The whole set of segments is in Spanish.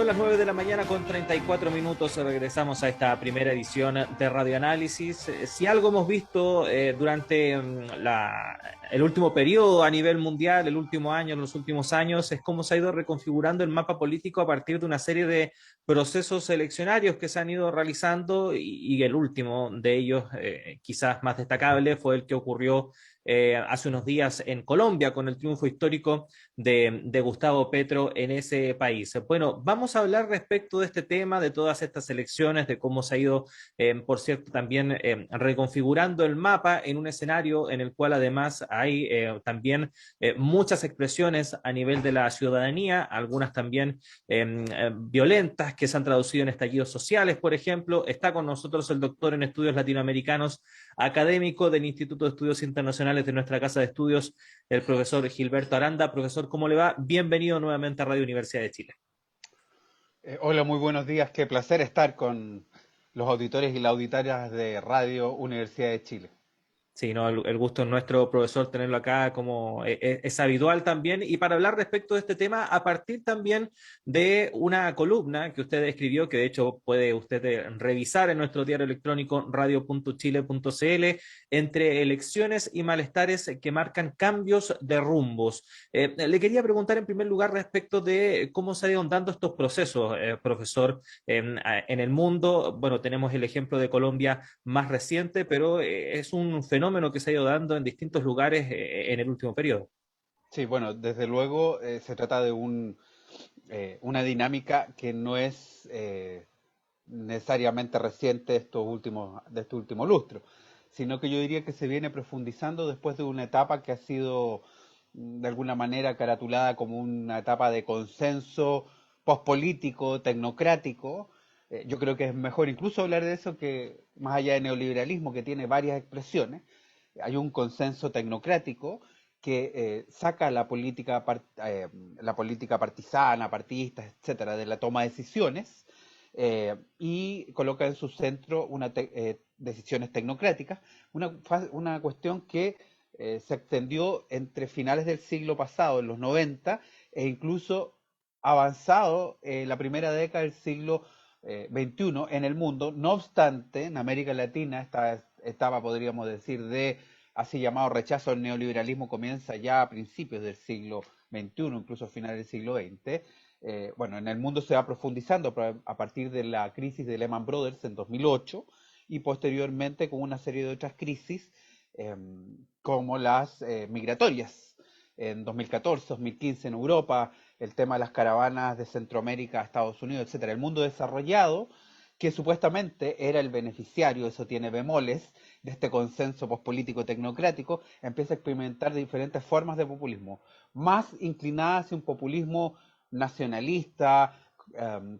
Son las 9 de la mañana con 34 minutos. Regresamos a esta primera edición de Radio Análisis. Si algo hemos visto durante el último periodo a nivel mundial, el último año, los últimos años, es cómo se ha ido reconfigurando el mapa político a partir de una serie de procesos eleccionarios que se han ido realizando y el último de ellos, quizás más destacable, fue el que ocurrió hace unos días en Colombia con el triunfo histórico de Gustavo Petro en ese país. Bueno, vamos a hablar respecto de este tema, de todas estas elecciones, de cómo se ha ido, por cierto, también reconfigurando el mapa en un escenario en el cual además hay también muchas expresiones a nivel de la ciudadanía, algunas también violentas que se han traducido en estallidos sociales, por ejemplo. Está con nosotros el doctor en estudios latinoamericanos, académico del Instituto de Estudios Internacionales de nuestra Casa de Estudios, el profesor Gilberto Aranda. Profesor, ¿cómo le va? Bienvenido nuevamente a Radio Universidad de Chile. Hola, muy buenos días. Qué placer estar con los auditores y las auditoras de Radio Universidad de Chile. Sí, no, el gusto es nuestro, profesor, tenerlo acá como es habitual también. Y para hablar respecto de este tema, a partir también de una columna que usted escribió, que de hecho puede usted revisar en nuestro diario electrónico radio.chile.cl, entre elecciones y malestares que marcan cambios de rumbos. Le quería preguntar en primer lugar respecto de cómo se han ido dando estos procesos, profesor, en el mundo. Bueno, tenemos el ejemplo de Colombia más reciente, pero es un fenómeno que se ha ido dando en distintos lugares en el último periodo. Sí, bueno, desde luego se trata de una dinámica que no es necesariamente reciente de este último lustro, sino que yo diría que se viene profundizando después de una etapa que ha sido de alguna manera caratulada como una etapa de consenso pospolítico, tecnocrático. Yo creo que es mejor incluso hablar de eso que más allá de neoliberalismo, que tiene varias expresiones. Hay un consenso tecnocrático que saca la política partisana, partidista, etcétera, de la toma de decisiones y coloca en su centro decisiones tecnocráticas, una cuestión que se extendió entre finales del siglo pasado, en los 90, e incluso avanzado la primera década del siglo XXI en el mundo. No obstante, en América Latina estaba, podríamos decir, de así llamado rechazo al neoliberalismo comienza ya a principios del siglo XXI, incluso a finales del siglo XX. Bueno, en el mundo se va profundizando a partir de la crisis de Lehman Brothers en 2008 y posteriormente con una serie de otras crisis eh, como las migratorias en 2014, 2015 en Europa, el tema de las caravanas de Centroamérica a Estados Unidos, etcétera. El mundo desarrollado, que supuestamente era el beneficiario, eso tiene bemoles, de este consenso pospolítico tecnocrático, empieza a experimentar diferentes formas de populismo, más inclinadas hacia un populismo nacionalista,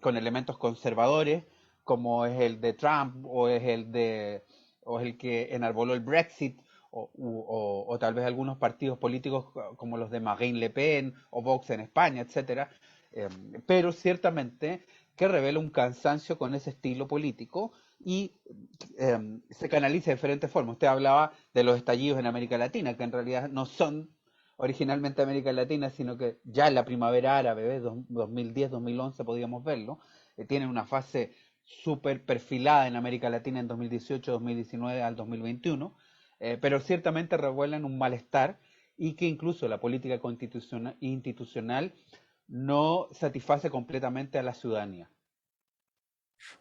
con elementos conservadores, como es el de Trump o es el que enarboló el Brexit, o tal vez algunos partidos políticos como los de Marine Le Pen o Vox en España, etcétera, pero ciertamente que revela un cansancio con ese estilo político y se canaliza de diferentes formas. Usted hablaba de los estallidos en América Latina, que en realidad no son originalmente América Latina, sino que ya en la primavera árabe, 2010-2011 podíamos verlo, tienen una fase súper perfilada en América Latina en 2018, 2019 al 2021, pero ciertamente revuelan un malestar y que incluso la política institucional no satisface completamente a la ciudadanía.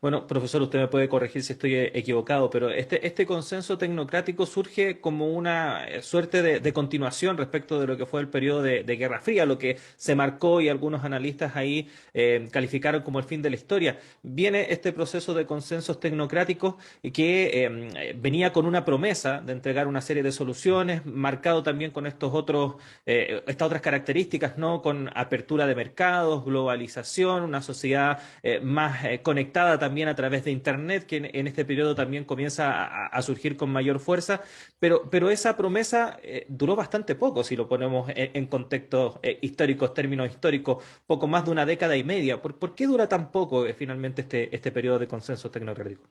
Bueno, profesor, usted me puede corregir si estoy equivocado, pero este consenso tecnocrático surge como una suerte de continuación respecto de lo que fue el periodo de Guerra Fría, lo que se marcó y algunos analistas ahí calificaron como el fin de la historia. Viene este proceso de consensos tecnocráticos que venía con una promesa de entregar una serie de soluciones, marcado también con estas otras características, ¿no? Con apertura de mercados, globalización, una sociedad más conectada también a través de Internet, que en este periodo también comienza a surgir con mayor fuerza, pero esa promesa duró bastante poco, si lo ponemos en contextos históricos, términos históricos, poco más de una década y media. ¿Por qué dura tan poco finalmente este periodo de consenso tecnológico?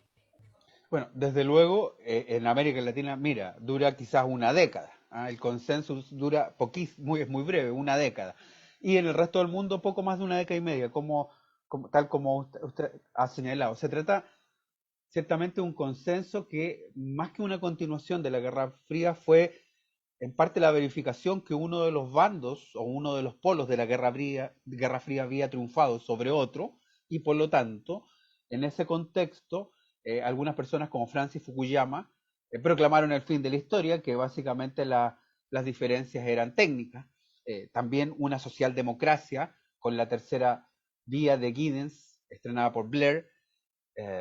Bueno, desde luego, en América Latina, mira, dura quizás una década. El consenso dura es muy breve, una década. Y en el resto del mundo, poco más de una década y media, como tal como usted ha señalado. Se trata ciertamente de un consenso que, más que una continuación de la Guerra Fría, fue en parte la verificación que uno de los bandos o uno de los polos de la Guerra Fría había triunfado sobre otro, y por lo tanto, en ese contexto, algunas personas como Francis Fukuyama proclamaron el fin de la historia, que básicamente las diferencias eran técnicas. También una socialdemocracia con la tercera vía de Giddens, estrenada por Blair,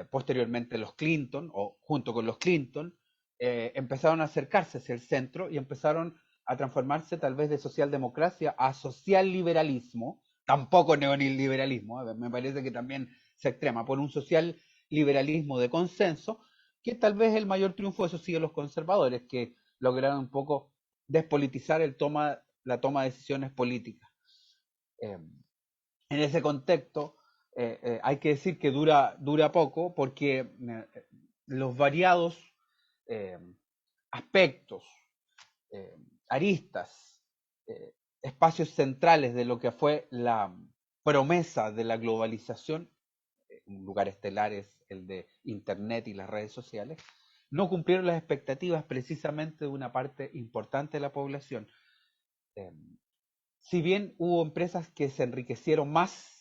posteriormente los Clinton, o junto con los Clinton, empezaron a acercarse hacia el centro y empezaron a transformarse tal vez de socialdemocracia a social liberalismo, tampoco neoliberalismo, me parece que también se extrema, por un social liberalismo de consenso, que tal vez el mayor triunfo de eso sigue los conservadores, que lograron un poco despolitizar la toma de decisiones políticas. Eh, en ese contexto, hay que decir que dura poco porque los variados eh, aspectos, eh, aristas, eh, espacios centrales de lo que fue la promesa de la globalización, un lugar estelar es el de Internet y las redes sociales, no cumplieron las expectativas precisamente de una parte importante de la población. Eh, si bien hubo empresas que se enriquecieron más,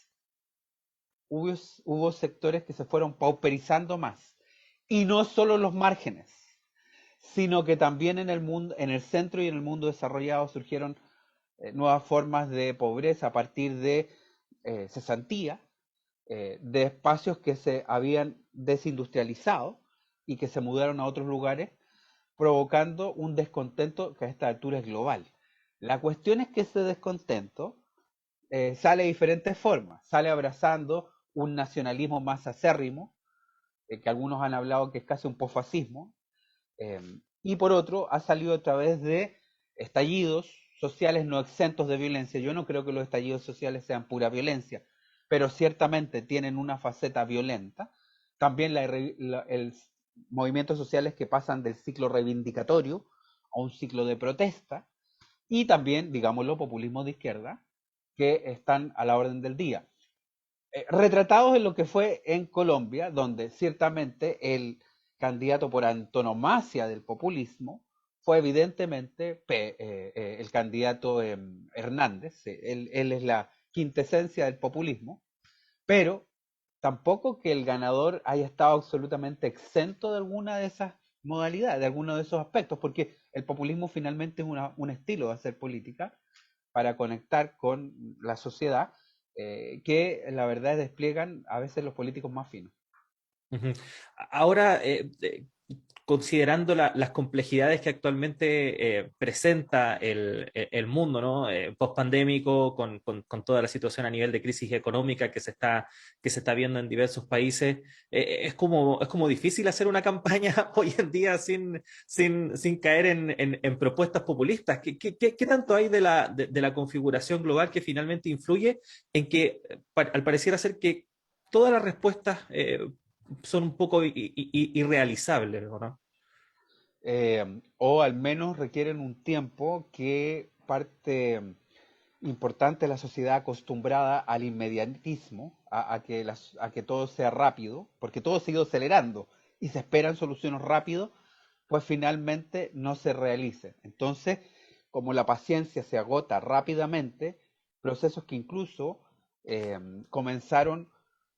hubo sectores que se fueron pauperizando más. Y no solo los márgenes, sino que también en el mundo, en el centro y en el mundo desarrollado surgieron nuevas formas de pobreza a partir de cesantía, de espacios que se habían desindustrializado y que se mudaron a otros lugares, provocando un descontento que a esta altura es global. La cuestión es que ese descontento sale de diferentes formas, sale abrazando un nacionalismo más acérrimo, que algunos han hablado que es casi un posfascismo, eh, y por otro ha salido a través de estallidos sociales no exentos de violencia. Yo no creo que los estallidos sociales sean pura violencia, pero ciertamente tienen una faceta violenta. También el movimientos sociales que pasan del ciclo reivindicatorio a un ciclo de protesta, y también, digámoslo, populismo de izquierda, que están a la orden del día. Retratados en lo que fue en Colombia, donde ciertamente el candidato por antonomasia del populismo fue evidentemente el candidato Hernández. Él es la quintesencia del populismo, pero tampoco que el ganador haya estado absolutamente exento de alguna de esas modalidades, de alguno de esos aspectos, porque el populismo finalmente es un estilo de hacer política para conectar con la sociedad, que la verdad despliegan a veces los políticos más finos. Ujú. Ahora, considerando las complejidades que actualmente presenta el mundo, ¿no? Post-pandémico, con toda la situación a nivel de crisis económica que se está viendo en diversos países, es como difícil hacer una campaña hoy en día sin caer en propuestas populistas. ¿Qué tanto hay de la configuración global que finalmente influye en que, al parecer ser que todas las respuestas son un poco irrealizables, ¿no? O al menos requieren un tiempo que parte importante de la sociedad acostumbrada al inmediatismo, a que todo sea rápido, porque todo se ha ido acelerando y se esperan soluciones rápido, pues finalmente no se realicen. Entonces, como la paciencia se agota rápidamente, procesos que incluso comenzaron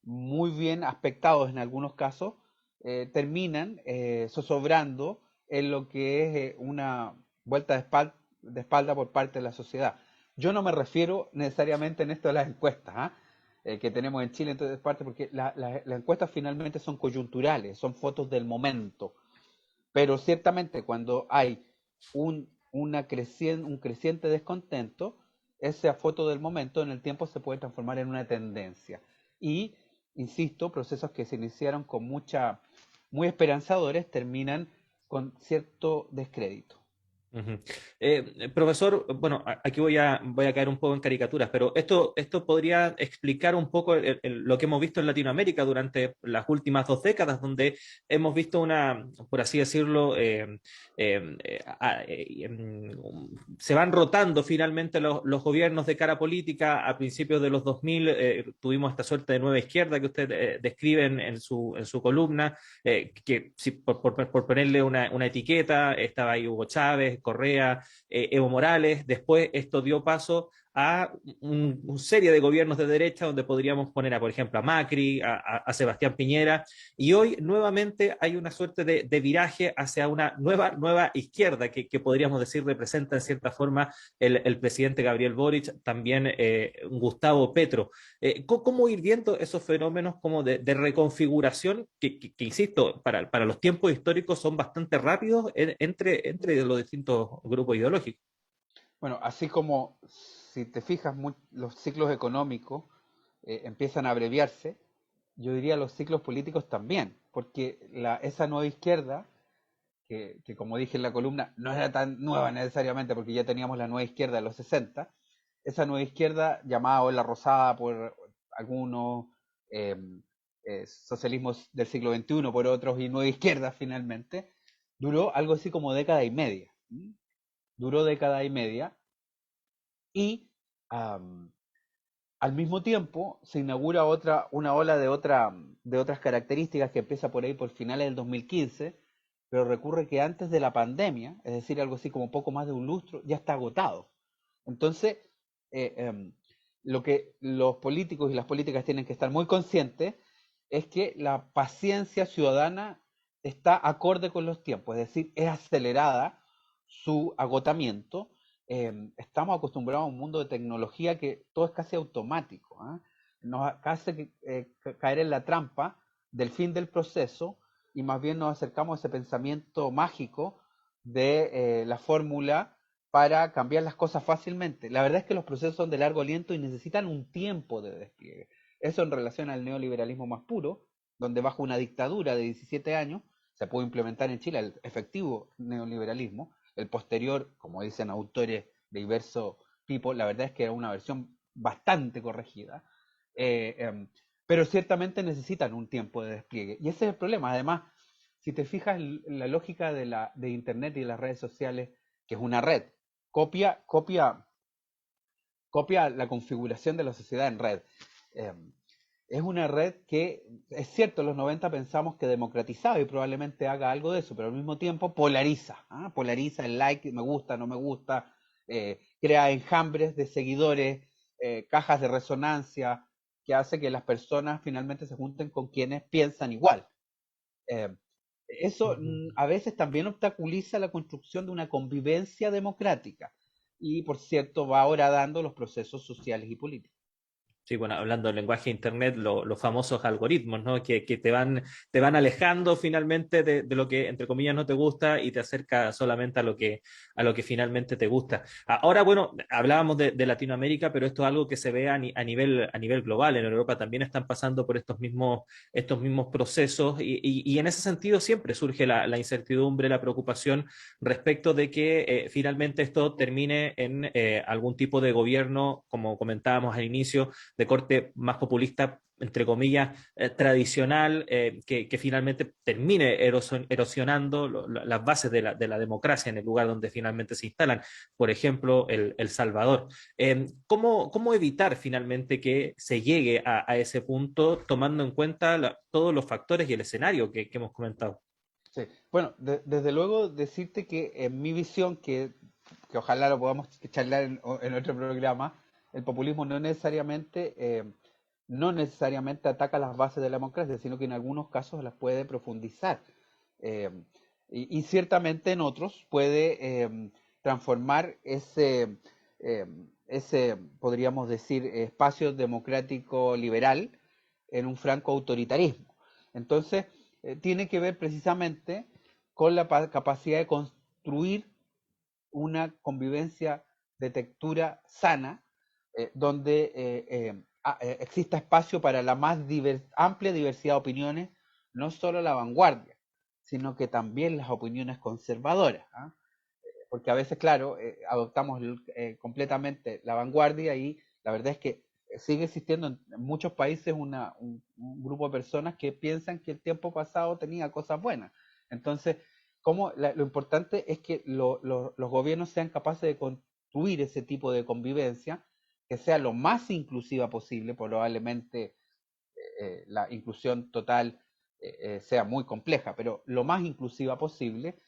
muy bien aspectados en algunos casos, terminan zozobrando en lo que es una vuelta de espalda por parte de la sociedad. Yo no me refiero necesariamente en esto de las encuestas, ¿ah? Que tenemos en Chile en todas partes, porque las encuestas finalmente son coyunturales, son fotos del momento. Pero ciertamente cuando hay un creciente descontento, esa foto del momento en el tiempo se puede transformar en una tendencia. Y, insisto, procesos que se iniciaron con muy esperanzadores terminan con cierto descrédito. Ujú. Profesor, bueno, aquí voy a caer un poco en caricaturas, pero esto podría explicar un poco lo que hemos visto en Latinoamérica durante las últimas 2 décadas, donde hemos visto una, por así decirlo, se van rotando finalmente los gobiernos de cara política. A principios de los 2000 tuvimos esta suerte de nueva izquierda que usted describe en su columna, que si, por ponerle una etiqueta, estaba ahí Hugo Chávez, Correa, Evo Morales. Después esto dio paso a una serie de gobiernos de derecha donde podríamos poner, por ejemplo, a Macri, a Sebastián Piñera, y hoy nuevamente hay una suerte de viraje hacia una nueva izquierda que podríamos decir representa en cierta forma el presidente Gabriel Boric, también Gustavo Petro. ¿Cómo ir viendo esos fenómenos como de reconfiguración que, insisto, para los tiempos históricos son bastante rápidos entre los distintos grupos ideológicos? Bueno, así como si te fijas, los ciclos económicos empiezan a abreviarse, yo diría los ciclos políticos también, porque esa nueva izquierda, que como dije en la columna, no era tan nueva necesariamente, porque ya teníamos la nueva izquierda de los 60, esa nueva izquierda llamada Ola Rosada por algunos, eh, socialismo del siglo XXI por otros y nueva izquierda finalmente, duró algo así como década y media. Duró década y media y am, al mismo tiempo se inaugura una ola de otras características que empieza por ahí por finales del 2015, pero recurre que antes de la pandemia, es decir, algo así como poco más de un lustro, ya está agotado. Entonces, eh, em, lo que los políticos y las políticas tienen que estar muy conscientes es que la paciencia ciudadana está acorde con los tiempos, es decir, es acelerada su agotamiento. Estamos acostumbrados a un mundo de tecnología que todo es casi automático. ¿Ah? Nos hace caer en la trampa del fin del proceso y más bien nos acercamos a ese pensamiento mágico de la fórmula para cambiar las cosas fácilmente. La verdad es que los procesos son de largo aliento y necesitan un tiempo de despliegue. Eso en relación al neoliberalismo más puro, donde bajo una dictadura de 17 años se pudo implementar en Chile el efectivo neoliberalismo. El posterior, como dicen autores de diverso tipo, la verdad es que era una versión bastante corregida. Eh, eh, pero ciertamente necesitan un tiempo de despliegue. Y ese es el problema. Además, si te fijas en la lógica de Internet y de las redes sociales, que es una red, copia, copia, copia la configuración de la sociedad en red. Eh, es una red que, es cierto, en los 90 pensamos que democratizaba y probablemente haga algo de eso, pero al mismo tiempo polariza. ¿Ah? Polariza el like, me gusta, no me gusta, crea enjambres de seguidores, cajas de resonancia, que hace que las personas finalmente se junten con quienes piensan igual. Eh, eso a veces también obstaculiza la construcción de una convivencia democrática y, por cierto, va ahora dando los procesos sociales y políticos. Sí, bueno, hablando del lenguaje de Internet, los famosos algoritmos, ¿no? Que te van alejando finalmente de lo que, entre comillas, no te gusta y te acerca solamente a lo que finalmente te gusta. Ahora, bueno, hablábamos de Latinoamérica, pero esto es algo que se ve a nivel global. En Europa también están pasando por estos mismos procesos y en ese sentido siempre surge la incertidumbre, la preocupación respecto de que finalmente esto termine en algún tipo de gobierno, como comentábamos al inicio, de corte más populista, entre comillas, tradicional, que finalmente termine erosionando las bases de la democracia en el lugar donde finalmente se instalan, por ejemplo, El Salvador. ¿Cómo evitar finalmente que se llegue a ese punto, tomando en cuenta todos los factores y el escenario que hemos comentado? Sí. Bueno, desde luego decirte que en mi visión, que ojalá lo podamos charlar en otro programa, el populismo no necesariamente ataca las bases de la democracia, sino que en algunos casos las puede profundizar. Eh, y ciertamente en otros puede transformar eh, ese, podríamos decir, espacio democrático liberal en un franco autoritarismo. Entonces, tiene que ver precisamente con la capacidad de construir una convivencia de textura sana, donde exista espacio para la más amplia diversidad de opiniones, no solo la vanguardia, sino que también las opiniones conservadoras. ¿Ah? porque a veces, claro, adoptamos completamente la vanguardia y la verdad es que sigue existiendo en muchos países un grupo de personas que piensan que el tiempo pasado tenía cosas buenas. Entonces, lo importante es que los gobiernos sean capaces de construir ese tipo de convivencia, que sea lo más inclusiva posible. Probablemente la inclusión total sea muy compleja, pero lo más inclusiva posible,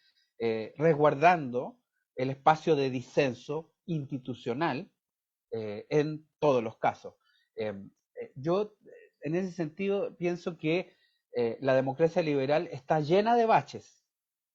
resguardando el espacio de disenso institucional en todos los casos. Yo, en ese sentido, pienso que la democracia liberal está llena de baches,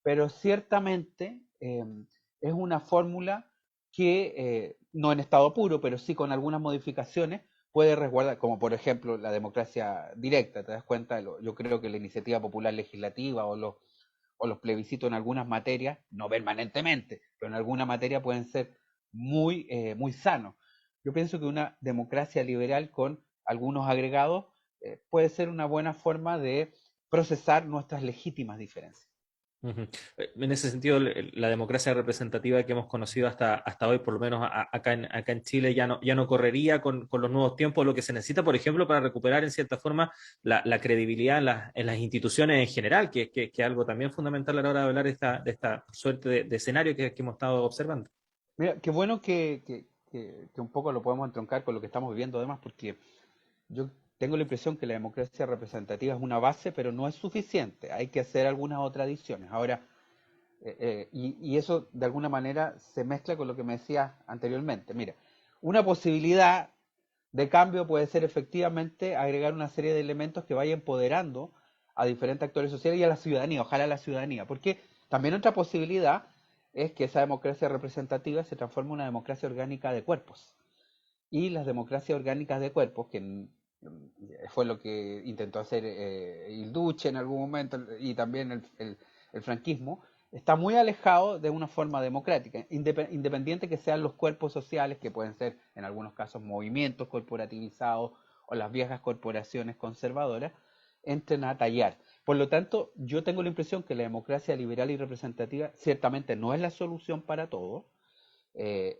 pero ciertamente es una fórmula que, no en estado puro, pero sí con algunas modificaciones, puede resguardar, como por ejemplo la democracia directa. ¿Te das cuenta? Yo creo que la iniciativa popular legislativa o los plebiscitos en algunas materias, no permanentemente, pero en alguna materia pueden ser muy sanos. Yo pienso que una democracia liberal con algunos agregados puede ser una buena forma de procesar nuestras legítimas diferencias. Ujú. En ese sentido, la democracia representativa que hemos conocido hasta hoy, por lo menos acá en Chile, ya no correría con los nuevos tiempos, lo que se necesita, por ejemplo, para recuperar en cierta forma la credibilidad en las instituciones en general, que es algo también fundamental a la hora de hablar de esta suerte de escenario que hemos estado observando. Mira, qué bueno que un poco lo podemos entroncar con lo que estamos viviendo además, porque yo tengo la impresión que la democracia representativa es una base, pero no es suficiente. Hay que hacer algunas otras adiciones. Ahora, y eso de alguna manera se mezcla con lo que me decías anteriormente. Mira, una posibilidad de cambio puede ser efectivamente agregar una serie de elementos que vaya empoderando a diferentes actores sociales y a la ciudadanía, ojalá a la ciudadanía, porque también otra posibilidad es que esa democracia representativa se transforme en una democracia orgánica de cuerpos. Y las democracias orgánicas de cuerpos, que fue lo que intentó hacer Il Duce en algún momento y también el franquismo, está muy alejado de una forma democrática, independiente que sean los cuerpos sociales, que pueden ser en algunos casos movimientos corporativizados o las viejas corporaciones conservadoras, entren a tallar. Por lo tanto, yo tengo la impresión que la democracia liberal y representativa ciertamente no es la solución para todo,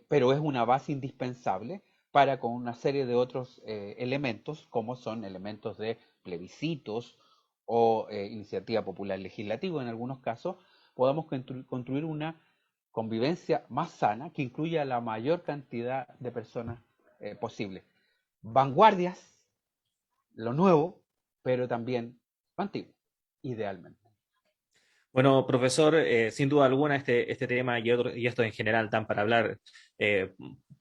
pero es una base indispensable para con una serie de otros elementos, como son elementos de plebiscitos o iniciativa popular legislativa en algunos casos, podamos construir una convivencia más sana que incluya la mayor cantidad de personas posible. Vanguardias, lo nuevo, pero también lo antiguo, idealmente. Bueno, profesor, sin duda alguna este tema y esto en general dan para hablar eh,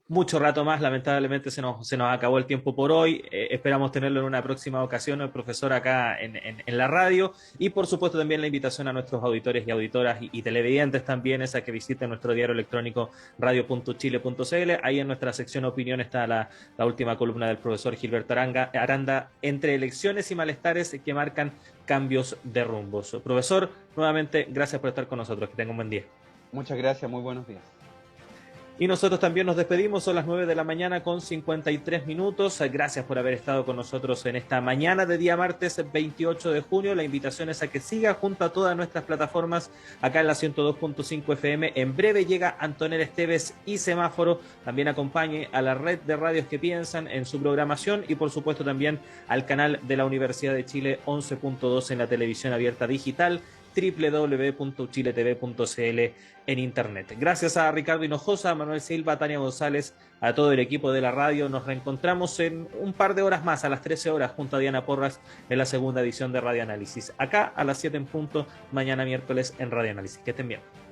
mucho rato más. Lamentablemente se nos acabó el tiempo por hoy. Esperamos tenerlo en una próxima ocasión, el profesor acá en la radio. Y por supuesto también la invitación a nuestros auditores y auditoras y televidentes también es a que visiten nuestro diario electrónico radio.chile.cl. Ahí en nuestra sección opinión está la última columna del profesor Gilberto Aranda, entre elecciones y malestares que marcan cambios de rumbos. Profesor, nuevamente, gracias por estar con nosotros. Que tenga un buen día. Muchas gracias, muy buenos días. Y nosotros también nos despedimos, son las 9 de la mañana con 53 minutos. Gracias por haber estado con nosotros en esta mañana de día martes 28 de junio. La invitación es a que siga junto a todas nuestras plataformas acá en la 102.5 FM. En breve llega Antonella Esteves y Semáforo. También acompañe a la red de radios que piensan en su programación y por supuesto también al canal de la Universidad de Chile 11.2 en la televisión abierta digital, www.chiletv.cl en internet. Gracias a Ricardo Hinojosa, a Manuel Silva, a Tania González, a todo el equipo de la radio. Nos reencontramos en un par de horas más, a las 13 horas, junto a Diana Porras en la segunda edición de Radio Análisis. Acá a las 7 en punto, mañana miércoles en Radio Análisis. Que estén bien.